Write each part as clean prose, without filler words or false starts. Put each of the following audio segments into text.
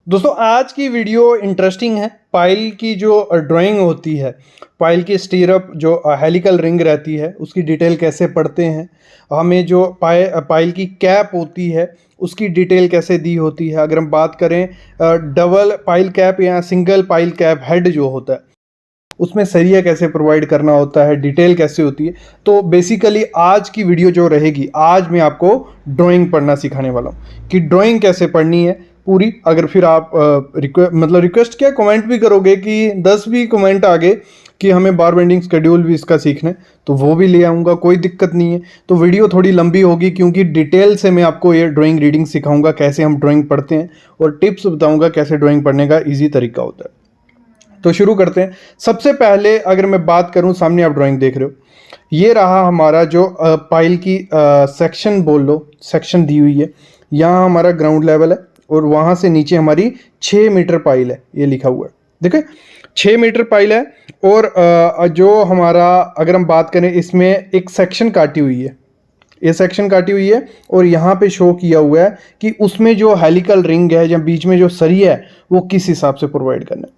दोस्तों आज की वीडियो इंटरेस्टिंग है। पाइल की जो ड्राइंग होती है, पाइल की स्टीरअप जो हेलिकल रिंग रहती है उसकी डिटेल कैसे पढ़ते हैं, हमें जो पाइल की कैप होती है उसकी डिटेल कैसे दी होती है। अगर हम बात करें डबल पाइल कैप या सिंगल पाइल कैप हेड जो होता है उसमें सरिया कैसे प्रोवाइड करना होता है, डिटेल कैसे होती है। तो बेसिकली आज की वीडियो जो रहेगी, आज मैं आपको ड्राइंग पढ़ना सिखाने वाला हूँ कि ड्राइंग कैसे पढ़नी है पूरी। अगर फिर आप रिक्वेस्ट क्या कमेंट भी करोगे कि 10 भी कमेंट आ गए कि हमें बार बेंडिंग शेड्यूल भी इसका सीखना है तो वो भी ले आऊँगा, कोई दिक्कत नहीं है। तो वीडियो थोड़ी लंबी होगी क्योंकि डिटेल से मैं आपको ये ड्राइंग रीडिंग सिखाऊंगा, कैसे हम ड्राइंग पढ़ते हैं और टिप्स बताऊंगा कैसे ड्राइंग पढ़ने का ईजी तरीका होता है। तो शुरू करते हैं। सबसे पहले अगर मैं बात करूं, सामने आप ड्राइंग देख रहे हो, ये रहा हमारा जो पाइल की सेक्शन बोल लो, सेक्शन दी हुई है। यहाँ हमारा ग्राउंड लेवल है और वहाँ से नीचे हमारी 6 मीटर पाइल है, ये लिखा हुआ है देखिए 6 मीटर पाइल है। और जो हमारा अगर हम बात करें, इसमें एक सेक्शन काटी हुई है, ये सेक्शन काटी हुई है और यहाँ पे शो किया हुआ है कि उसमें जो हेलिकल रिंग है या बीच में जो सरिया है वो किस हिसाब से प्रोवाइड करना है।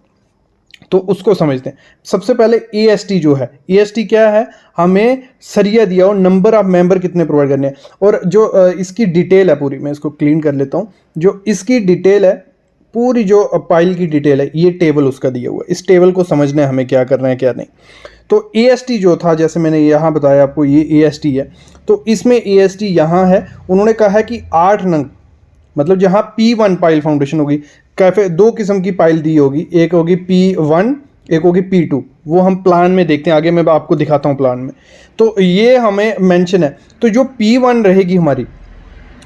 तो उसको समझते हैं। सबसे पहले EST जो है, EST क्या है, हमें सरिया दिया और नंबर ऑफ मेंबर कितने प्रोवाइड करने हैं। और जो इसकी डिटेल है पूरी, मैं इसको क्लीन कर लेता हूँ। जो इसकी डिटेल है पूरी, जो पाइल की डिटेल है, ये टेबल उसका दिया हुआ है। इस टेबल को समझना है हमें क्या करना है क्या नहीं। तो EST जो था, जैसे मैंने यहाँ बताया आपको, ये EST है। तो इसमें EST यहाँ है, उन्होंने कहा है कि 8 नंग, मतलब जहाँ P1 पाइल फाउंडेशन होगी, कैफे 2 किस्म की पाइल दी होगी, एक होगी P1, एक होगी P2। वो हम प्लान में देखते हैं, आगे मैं आपको दिखाता हूँ प्लान में। तो ये हमें मेंशन है। तो जो P1 रहेगी हमारी,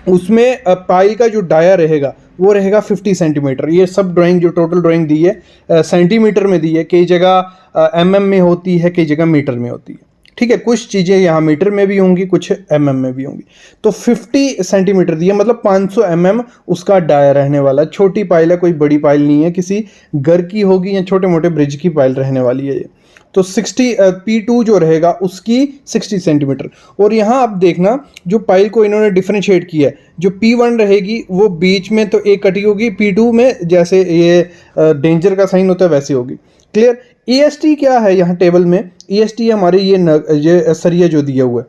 उसमें पाइल का जो डाया रहेगा वो रहेगा 50 सेंटीमीटर। ये सब ड्राइंग जो टोटल ड्राइंग दी है सेंटीमीटर में दी है, कई जगह MM में होती है, कई जगह मीटर में होती है। ठीक है, कुछ चीज़ें यहाँ मीटर में भी होंगी, कुछ MM में भी होंगी। तो 50 सेंटीमीटर दिया, मतलब 500 mm उसका डाया रहने वाला। छोटी पाइल है, कोई बड़ी पाइल नहीं है, किसी घर की होगी या छोटे मोटे ब्रिज की पाइल रहने वाली है ये। तो 60 P2 जो रहेगा उसकी 60 सेंटीमीटर। और यहाँ आप देखना, जो पाइल को इन्होंने डिफरेंशिएट किया है, जो P1 रहेगी वो बीच में तो एक कटी होगी, P2 में जैसे ये डेंजर का साइन होता है वैसे होगी। क्लियर। EST क्या है यहाँ टेबल में, EST हमारे ये सरिया जो दिया हुआ है,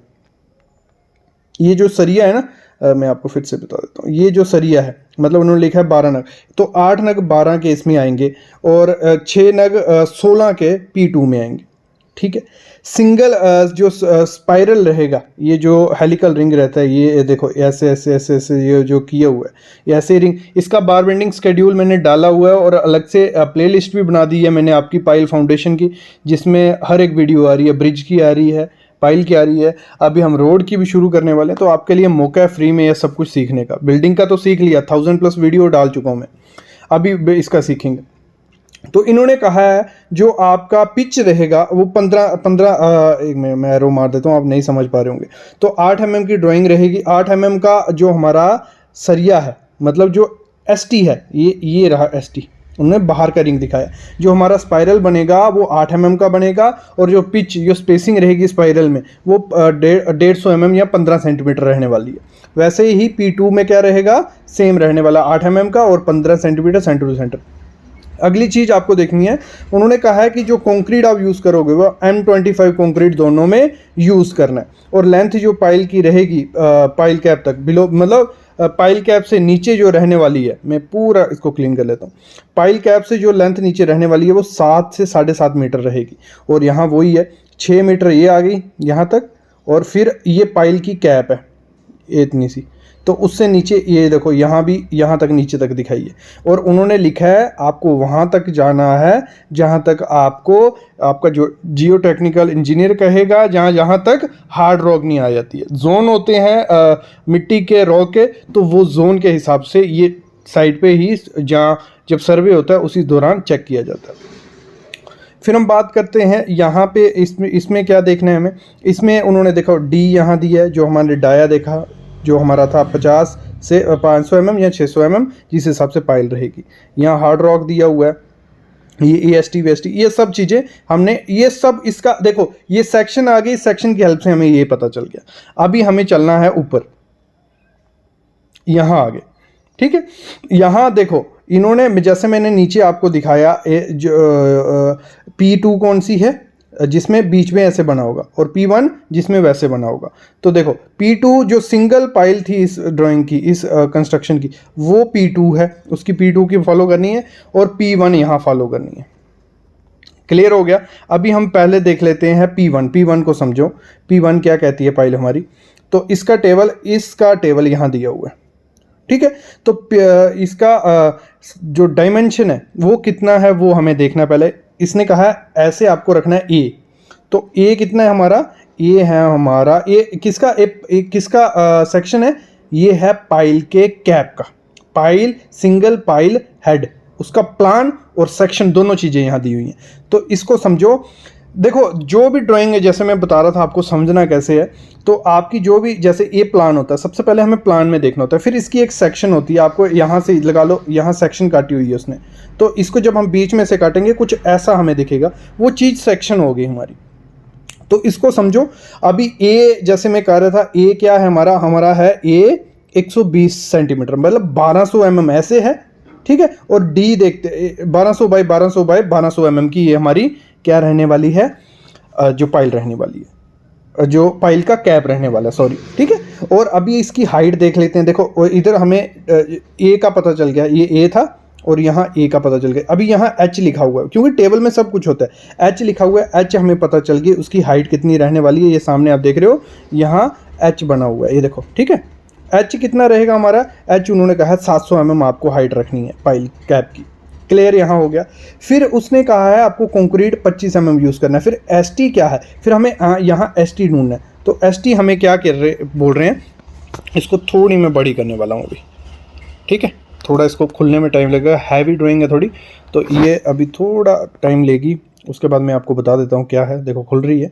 ये जो सरिया है ना, मैं आपको फिर से बता देता हूँ। ये जो सरिया है, मतलब उन्होंने लिखा है 12 नग, तो 8 नग 12 के इसमें आएंगे और 6 नग 16 के P2 में आएंगे। ठीक है। सिंगल जो स्पाइरल रहेगा, ये जो हेलिकल रिंग रहता है, ये देखो ऐसे ऐसे ऐसे ऐसे ये जो किया हुआ है, ऐसे रिंग, इसका बार बेंडिंग शेड्यूल मैंने डाला हुआ है और अलग से प्लेलिस्ट भी बना दी है मैंने आपकी पाइल फाउंडेशन की, जिसमें हर एक वीडियो आ रही है, ब्रिज की आ रही है, पाइल की आ रही है। अभी हम रोड की भी शुरू करने वाले हैं, तो आपके लिए मौका है फ्री में यह सब कुछ सीखने का। बिल्डिंग का तो सीख लिया, 1000+ वीडियो डाल चुका हूँ मैं, अभी इसका सीखेंगे। तो इन्होंने कहा है जो आपका पिच रहेगा वो 15 एक मैं एरो मार देता हूँ, आप नहीं समझ पा रहे होंगे। तो 8 mm की ड्राइंग रहेगी। 8 mm का जो हमारा सरिया है, मतलब जो ST है, ये रहा ST, उन्होंने बाहर का रिंग दिखाया। जो हमारा स्पाइरल बनेगा वो 8 mm का बनेगा और जो पिच, जो स्पेसिंग रहेगी स्पाइरल में, वो 150 mm या 15 सेंटीमीटर रहने वाली है। वैसे ही P2 में क्या रहेगा, सेम रहने वाला, 8 mm का और 15 सेंटीमीटर सेंटर टू सेंटर। अगली चीज आपको देखनी है, उन्होंने कहा है कि जो कंक्रीट आप यूज करोगे वो M25 कंक्रीट दोनों में यूज करना है। और लेंथ जो पाइल की रहेगी पाइल कैप तक बिलो, मतलब पाइल कैप से नीचे जो रहने वाली है, मैं पूरा इसको क्लीन कर लेता हूँ। पाइल कैप से जो लेंथ नीचे रहने वाली है वो 7 से 7.5 मीटर रहेगी। और यहाँ वही है, 6 मीटर ये आ गई यहाँ तक, और फिर ये पाइल की कैप है इतनी सी, तो उससे नीचे ये देखो, यहाँ भी यहाँ तक नीचे तक दिखाई है। और उन्होंने लिखा है आपको वहाँ तक जाना है जहाँ तक आपको आपका जो जियो टेक्निकल इंजीनियर कहेगा, जहाँ तक हार्ड रॉक नहीं आ जाती है। जोन होते हैं मिट्टी के, रॉक के, तो वो जोन के हिसाब से ये साइड पे ही, जहाँ जब सर्वे होता है उसी दौरान चेक किया जाता है। फिर हम बात करते हैं यहाँ पे, इसमें क्या देखना है हमें। इसमें उन्होंने देखो D यहाँ दिया है, जो हमारे डाया देखा, जो हमारा था 50 से 500 mm या 600 mm, जिस हिसाब से पाइल रहेगी। यहाँ हार्ड रॉक दिया हुआ है, ये EST वेस्ट, ये सब चीज़ें हमने, ये सब इसका देखो, ये सेक्शन आ गई, सेक्शन की हेल्प से हमें ये पता चल गया। अभी हमें चलना है ऊपर, यहाँ आगे। ठीक है, यहाँ देखो इन्होंने जैसे मैंने नीचे आपको दिखाया जो P2 कौन सी है जिसमें बीच में ऐसे बना होगा, और P1 जिसमें वैसे बना होगा। तो देखो P2 जो सिंगल पाइल थी इस ड्राइंग की, इस कंस्ट्रक्शन की, वो P2 है, उसकी P2 की फॉलो करनी है, और P1 यहाँ फॉलो करनी है। क्लियर हो गया। अभी हम पहले देख लेते हैं P1 को समझो। P1 क्या कहती है पाइल हमारी, तो इसका टेबल यहाँ दिया हुआ है, ठीक है। तो इसका जो डायमेंशन है वो कितना है वो हमें देखना। पहले इसने कहा है ऐसे आपको रखना है ए, तो ए कितना है हमारा, ए है हमारा, ए किसका सेक्शन है, ये है पाइल के कैप का, पाइल सिंगल पाइल हेड, उसका प्लान और सेक्शन दोनों चीज़ें यहाँ दी हुई हैं। तो इसको समझो। देखो जो भी ड्राइंग है, जैसे मैं बता रहा था आपको समझना कैसे है, तो आपकी जो भी जैसे ये प्लान होता है, सबसे पहले हमें प्लान में देखना होता है, फिर इसकी एक सेक्शन होती है, आपको यहाँ से लगा लो, यहाँ सेक्शन काटी हुई है उसने, तो इसको जब हम बीच में से काटेंगे कुछ ऐसा हमें दिखेगा, वो चीज़ सेक्शन होगी हमारी। तो इसको समझो। अभी ए जैसे मैं कह रहा था, ए क्या है हमारा है ए 120 सेंटीमीटर, मतलब 1200 mm ऐसे है, ठीक है। और डी देखते 1200 बाई 1200 बाई 1200 mm की ये हमारी क्या रहने वाली है, जो पाइल रहने वाली है, जो पाइल का कैप रहने वाला है, सॉरी, ठीक है। और अभी इसकी हाइट देख लेते हैं। देखो इधर हमें ए का पता चल गया, ये ए था, और यहाँ ए का पता चल गया। अभी यहाँ एच लिखा हुआ है, क्योंकि टेबल में सब कुछ होता है, एच लिखा हुआ है, एच हमें पता चल गई, उसकी हाइट कितनी रहने वाली है, ये सामने आप देख रहे हो, यहाँ एच बना हुआ है, ये देखो, ठीक है। एच कितना रहेगा हमारा, एच उन्होंने कहा 700 mm आपको हाइट रखनी है पाइल कैप की। क्लियर यहाँ हो गया। फिर उसने कहा है आपको कंक्रीट 25 mm यूज़ करना है। फिर एस टी क्या है, फिर हमें यहाँ एस टी ढूंढना है। तो एस टी हमें क्या बोल रहे हैं, इसको थोड़ी मैं बड़ी करने वाला हूँ अभी, ठीक है। थोड़ा इसको खुलने में टाइम लगेगा, हैवी ड्राइंग है थोड़ी, तो ये अभी थोड़ा टाइम लेगी, उसके बाद मैं आपको बता देता हूँ क्या है। देखो खुल रही है।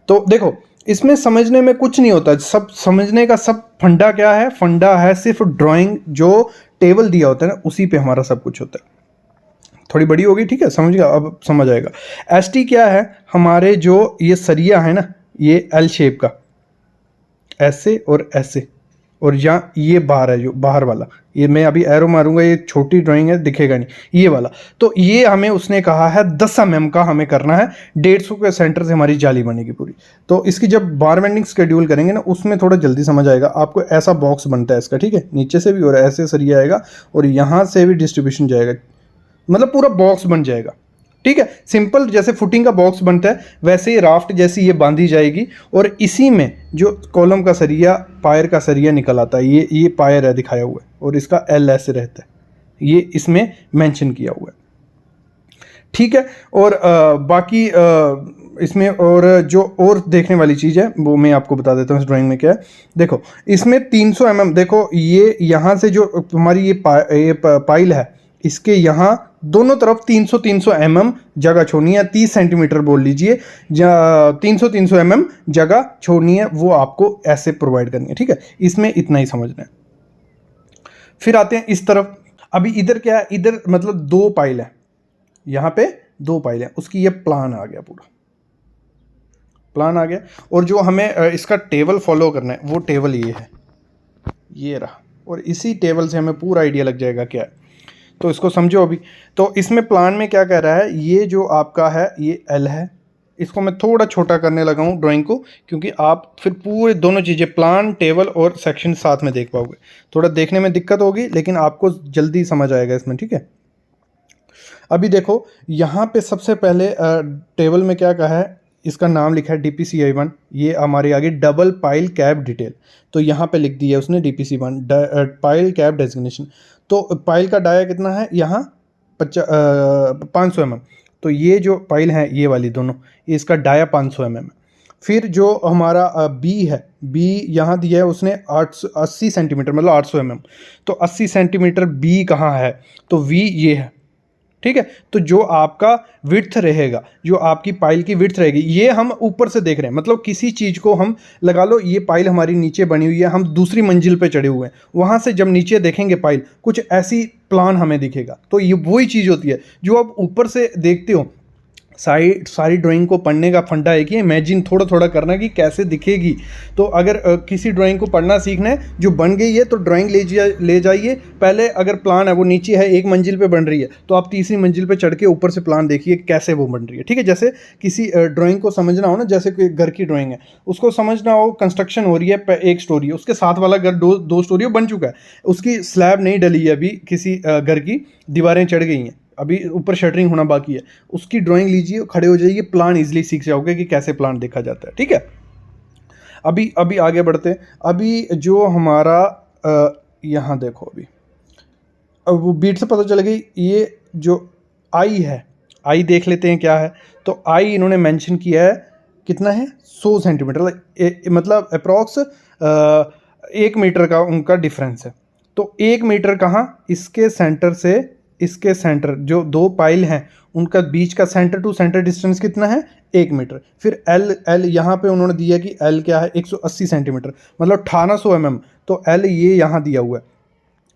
तो देखो इसमें समझने में कुछ नहीं होता, सब समझने का सब फंडा क्या है, फंडा है सिर्फ ड्राइंग, जो टेबल दिया होता है ना उसी पे हमारा सब कुछ होता है। थोड़ी बड़ी होगी, ठीक है, समझ गया, अब समझ आएगा। एस टी क्या है, हमारे जो ये सरिया है ना, ये एल शेप का, ऐसे और ऐसे, और यहाँ ये बाहर है, जो बाहर वाला, ये मैं अभी एरो मारूंगा, ये छोटी ड्राइंग है दिखेगा नहीं, ये वाला। तो ये हमें उसने कहा है 10 mm का हमें करना है, 150 के सेंटर से हमारी जाली बनेगी पूरी। तो इसकी जब बार बेंडिंग शेड्यूल करेंगे ना, उसमें थोड़ा जल्दी समझ आएगा आपको। ऐसा बॉक्स बनता है इसका, ठीक है, नीचे से भी और ऐसे सरिया आएगा, और यहाँ से भी डिस्ट्रीब्यूशन जाएगा, मतलब पूरा बॉक्स बन जाएगा, ठीक है। सिंपल जैसे फुटिंग का बॉक्स बनता है, वैसे ही राफ्ट जैसी ये बांधी जाएगी, और इसी में जो कॉलम का सरिया, पायर का सरिया निकल आता है, ये पायर है दिखाया हुआ है, और इसका एल ऐसे रहता है, ये इसमें मेंशन किया हुआ है, ठीक है। और बाकी इसमें और जो और देखने वाली चीज़ है वो मैं आपको बता देता हूँ इस ड्राइंग में क्या है। देखो इसमें 300 mm, देखो ये यहाँ से जो हमारी ये पाइल है, इसके यहाँ दोनों तरफ 300 mm जगह छोड़नी है, 30 सेंटीमीटर बोल लीजिए, 300 mm जगह छोड़नी है, वो आपको ऐसे प्रोवाइड करनी है, ठीक है। इसमें इतना ही समझना है। फिर आते हैं इस तरफ। अभी इधर क्या है, इधर मतलब 2 पाइल है, यहाँ पे 2 पाइल है, उसकी ये प्लान आ गया, पूरा प्लान आ गया। और जो हमें इसका टेबल फॉलो करना है, वो टेबल ये है, ये रहा, और इसी टेबल से हमें पूरा आइडिया लग जाएगा क्या है। तो इसको समझो अभी। तो इसमें प्लान में क्या कह रहा है, ये जो आपका है ये एल है, इसको मैं थोड़ा छोटा करने लगा हूँ ड्राइंग को, क्योंकि आप फिर पूरे दोनों चीज़ें, प्लान, टेबल और सेक्शन साथ में देख पाओगे। थोड़ा देखने में दिक्कत होगी, लेकिन आपको जल्दी समझ आएगा इसमें, ठीक है। अभी देखो यहाँ पे सबसे पहले टेबल में क्या कहा है, इसका नाम लिखा है DPCI1, ये हमारे आगे डबल पाइल कैप डिटेल, तो यहाँ पे लिख दिया उसने DPC1 पाइल कैप डेजिग्नेशन। तो पाइल का डाया कितना है यहाँ 500 mm, तो ये जो पाइल है ये वाली दोनों, इसका डाया 500 mm है। फिर जो हमारा बी है, बी यहाँ दिया है उसने 80 सेंटीमीटर, मतलब 800 mm, तो 80 सेंटीमीटर बी कहाँ है, तो वी ये है, ठीक है। तो जो आपका विड्थ रहेगा, जो आपकी पाइल की विड्थ रहेगी, ये हम ऊपर से देख रहे हैं, मतलब किसी चीज़ को हम लगा लो, ये पाइल हमारी नीचे बनी हुई है, हम दूसरी मंजिल पे चढ़े हुए हैं, वहाँ से जब नीचे देखेंगे पाइल, कुछ ऐसी प्लान हमें दिखेगा। तो ये वही चीज़ होती है जो आप ऊपर से देखते हो, सारी ड्राइंग को पढ़ने का फंडा है कि इमेजिन थोड़ा थोड़ा करना कि कैसे दिखेगी। तो अगर किसी ड्राइंग को पढ़ना सीखना है, जो बन गई है तो ड्राइंग ले जाइए। पहले अगर प्लान है वो नीचे है, एक मंजिल पे बन रही है, तो आप तीसरी मंजिल पे चढ़ के ऊपर से प्लान देखिए कैसे वो बन रही है। ठीक है, जैसे किसी ड्राइंग को समझना हो ना, जैसे कोई घर की ड्राइंग है, उसको समझना हो, कंस्ट्रक्शन हो रही है, एक स्टोरी है, उसके साथ वाला घर दो स्टोरी बन चुका है, उसकी स्लैब नहीं डली है अभी, किसी घर की दीवारें चढ़ गई हैं, अभी ऊपर शटरिंग होना बाकी है, उसकी ड्राइंग लीजिए, खड़े हो जाइए, प्लान इजीली सीख जाओगे कि कैसे प्लान देखा जाता है। ठीक है, अभी आगे बढ़ते हैं। अभी जो हमारा यहाँ देखो, अभी अब वो बीट से पता चल गई, ये जो आई है, आई देख लेते हैं क्या है। तो आई इन्होंने मेंशन किया है, कितना है, 100 सेंटीमीटर, मतलब अप्रॉक्स 1 मीटर का उनका डिफरेंस है। तो 1 मीटर कहाँ, इसके सेंटर से इसके सेंटर, जो दो पाइल हैं उनका बीच का सेंटर टू सेंटर डिस्टेंस कितना है, 1 मीटर। फिर एल यहाँ पे उन्होंने दिया कि एल क्या है, 180 सेंटीमीटर, मतलब 1800 mm। तो एल ये यहाँ दिया हुआ है,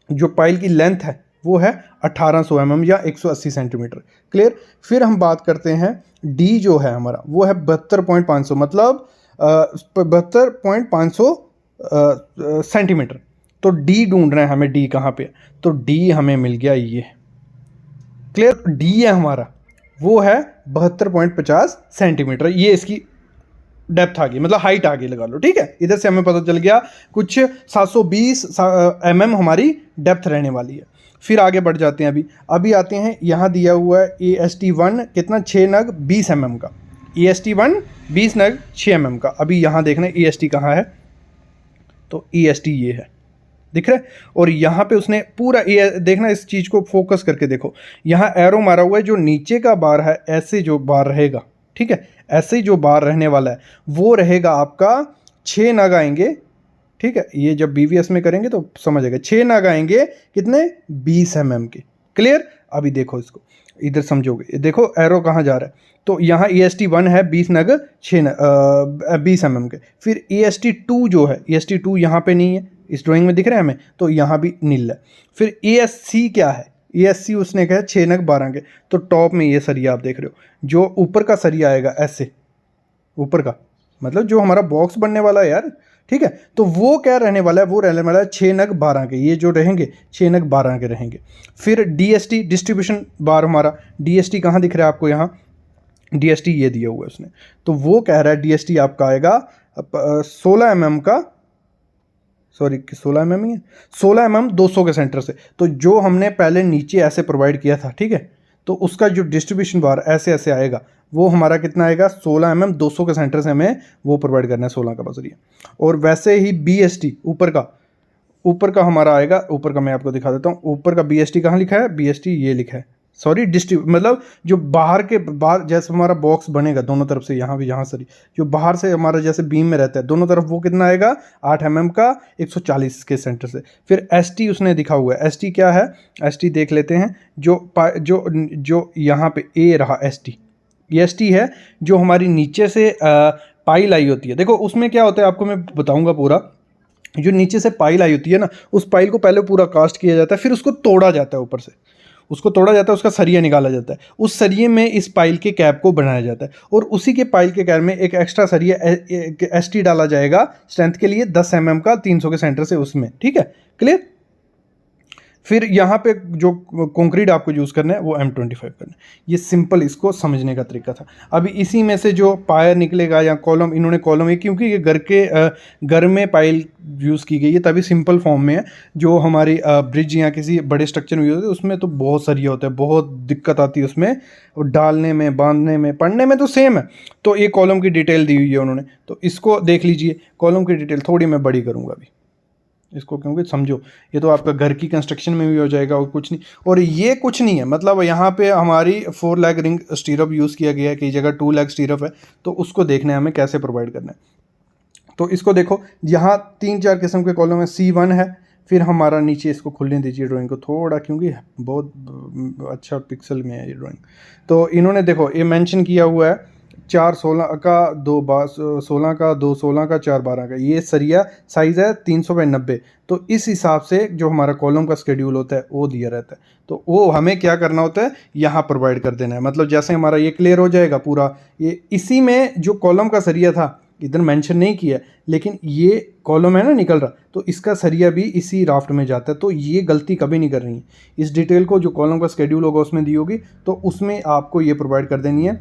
जो पाइल की लेंथ है वो है 1800 mm या 180 सेंटीमीटर। क्लियर। फिर हम बात करते हैं डी जो है हमारा, वो है 72.500, मतलब 72.500 सेंटीमीटर। तो डी ढूंढ रहे हैं हमें, डी कहाँ पे, तो डी हमें मिल गया ये। क्लियर, डी है हमारा, वो है 72.50 सेंटीमीटर, ये इसकी डेप्थ आ गई, मतलब हाइट आ गई लगा लो। ठीक है, इधर से हमें पता चल गया कुछ 720 mm हमारी डेप्थ रहने वाली है। फिर आगे बढ़ जाते हैं, अभी आते हैं, यहाँ दिया हुआ है AST1 कितना, 6 नग 20 mm का, AST1 20 नग 6 mm का। अभी यहाँ देखना AST कहाँ है, तो AST ये है, दिख रहा है। और यहाँ पे उसने पूरा ये देखना, इस चीज़ को फोकस करके देखो, यहाँ एरो मारा हुआ है, जो नीचे का बार है ऐसे जो बार रहेगा, ठीक है, ऐसे ही जो बार रहने वाला है वो रहेगा आपका 6 नग आएंगे। ठीक है, ये जब BVS में करेंगे तो समझेगा, 6 नग आएंगे कितने, 20 mm के। क्लियर। अभी देखो इसको इधर समझोगे, देखो एरो कहाँ जा रहा है, तो यहाँ AST1 है 20 नग 20 mm के। फिर AST2 जो है, AST2 यहाँ पे नहीं है, इस ड्राइंग में दिख रहा है हमें, तो यहाँ भी नील है। फिर ASC क्या है, ASC उसने कहा 6 नग 12 के। तो टॉप में ये सरिया आप देख रहे हो, जो ऊपर का सरिया आएगा ऐसे, ऊपर का मतलब जो हमारा बॉक्स बनने वाला है यार। ठीक है, तो वो क्या रहने वाला है, वो रहने वाला है 6 नग 12 के, ये जो रहेंगे 6 नग 12 के रहेंगे। फिर DST डिस्ट्रीब्यूशन बार हमारा, DST कहाँ दिख रहा है आपको, यहाँ DST ये दिया हुआ है उसने, तो वो कह रहा है DST आपका आएगा 16 mm का, सॉरी 16 mm ही है, 16 mm 200 के सेंटर से। तो जो हमने पहले नीचे ऐसे प्रोवाइड किया था, ठीक है, तो उसका जो डिस्ट्रीब्यूशन बार ऐसे ऐसे आएगा, वो हमारा कितना आएगा, 16 mm 200 के सेंटर से हमें वो प्रोवाइड करना है, 16 का बस रही। और वैसे ही BST ऊपर का हमारा आएगा, ऊपर का मैं आपको दिखा देता हूँ, ऊपर का BST कहाँ लिखा है, BST ये लिखा है, सॉरी मतलब जो बाहर जैसे हमारा बॉक्स बनेगा दोनों तरफ से, यहाँ भी, यहाँ सॉरी जो बाहर से हमारा जैसे बीम में रहता है दोनों तरफ, वो कितना आएगा, 8 mm का 140 के सेंटर से। फिर ST उसने दिखा हुआ है, ST क्या है, ST देख लेते हैं, जो यहाँ पे A रहा ST, ये ST है जो हमारी नीचे से पाइल आई होती है। देखो उसमें क्या होता है आपको मैं बताऊँगा पूरा, जो नीचे से पाइल आई होती है ना, उस पाइल को पहले पूरा कास्ट किया जाता है, फिर उसको तोड़ा जाता है, ऊपर से उसको तोड़ा जाता है, उसका सरिया निकाला जाता है, उस सरिये में इस पाइल के कैप को बनाया जाता है, और उसी के पाइल के कैप में एक एक्स्ट्रा सरिया ST डाला जाएगा स्ट्रेंथ के लिए 10 mm का 300 के सेंटर से उसमें। ठीक है, क्लियर। फिर यहाँ पे जो कंक्रीट आपको यूज़ करना है वो M25 करना है। ये सिंपल इसको समझने का तरीका था। अभी इसी में से जो पायर निकलेगा या कॉलम, इन्होंने कॉलम है क्योंकि ये घर में पाइल यूज़ की गई है, तभी सिंपल फॉर्म में है। जो हमारी ब्रिज या किसी बड़े स्ट्रक्चर में यूज़ होती है उसमें तो बहुत सरिया होता है, बहुत दिक्कत आती है उसमें, और डालने में, बांधने में, पढ़ने में तो सेम है। तो एक कॉलम की डिटेल दी हुई है उन्होंने, तो इसको देख लीजिए। कॉलम की डिटेल थोड़ी मैं बड़ी करूँगा अभी इसको, क्योंकि समझो ये तो आपका घर की कंस्ट्रक्शन में भी हो जाएगा और कुछ नहीं। और ये कुछ नहीं है, मतलब यहाँ पे हमारी 4 लेग रिंग स्टीरअप यूज़ किया गया है, कई जगह 2 लेग स्टीरअप है, तो उसको देखना है हमें कैसे प्रोवाइड करना है। तो इसको देखो, यहाँ 3-4 किस्म के कॉलम है, C1 है। फिर हमारा नीचे, इसको खुलने दीजिए ड्राइंग को थोड़ा, क्योंकि बहुत अच्छा पिक्सल में है ये ड्राइंग। तो इन्होंने देखो ये मेंशन किया हुआ है 4/16 का 2/16 का 2/16 का 4/12 का, ये सरिया साइज़ है 300/90। तो इस हिसाब से जो हमारा कॉलम का शेड्यूल होता है वो दिया रहता है। तो वो हमें क्या करना होता है, यहाँ प्रोवाइड कर देना है। मतलब जैसे हमारा ये क्लियर हो जाएगा पूरा, ये इसी में जो कॉलम का सरिया था इधर मेंशन नहीं किया, लेकिन ये कॉलम है ना निकल रहा, तो इसका सरिया भी इसी राफ्ट में जाता है। तो ये गलती कभी नहीं करनी है। इस डिटेल को जो कॉलम का शेड्यूल होगा उसमें दी होगी, तो उसमें आपको ये प्रोवाइड कर देनी है,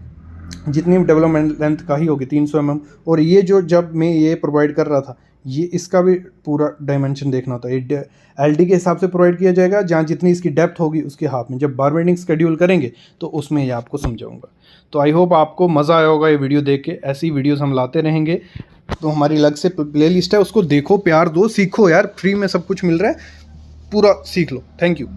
जितनी भी डेवलपमेंट लेंथ का ही होगी 300 mm। और ये जो जब मैं ये प्रोवाइड कर रहा था, ये इसका भी पूरा डायमेंशन देखना होता है। ये एलडी के हिसाब से प्रोवाइड किया जाएगा, जहाँ जितनी इसकी डेप्थ होगी उसके हाफ में। जब बार बेंडिंग शेड्यूल करेंगे तो उसमें ये आपको समझाऊंगा। तो आई होप आपको मज़ा आया होगा ये वीडियो देख के। ऐसी वीडियोस हम लाते रहेंगे। तो हमारी अलग से प्ले लिस्ट है, उसको देखो, प्यार दो, सीखो यार, फ्री में सब कुछ मिल रहा है, पूरा सीख लो। Thank you.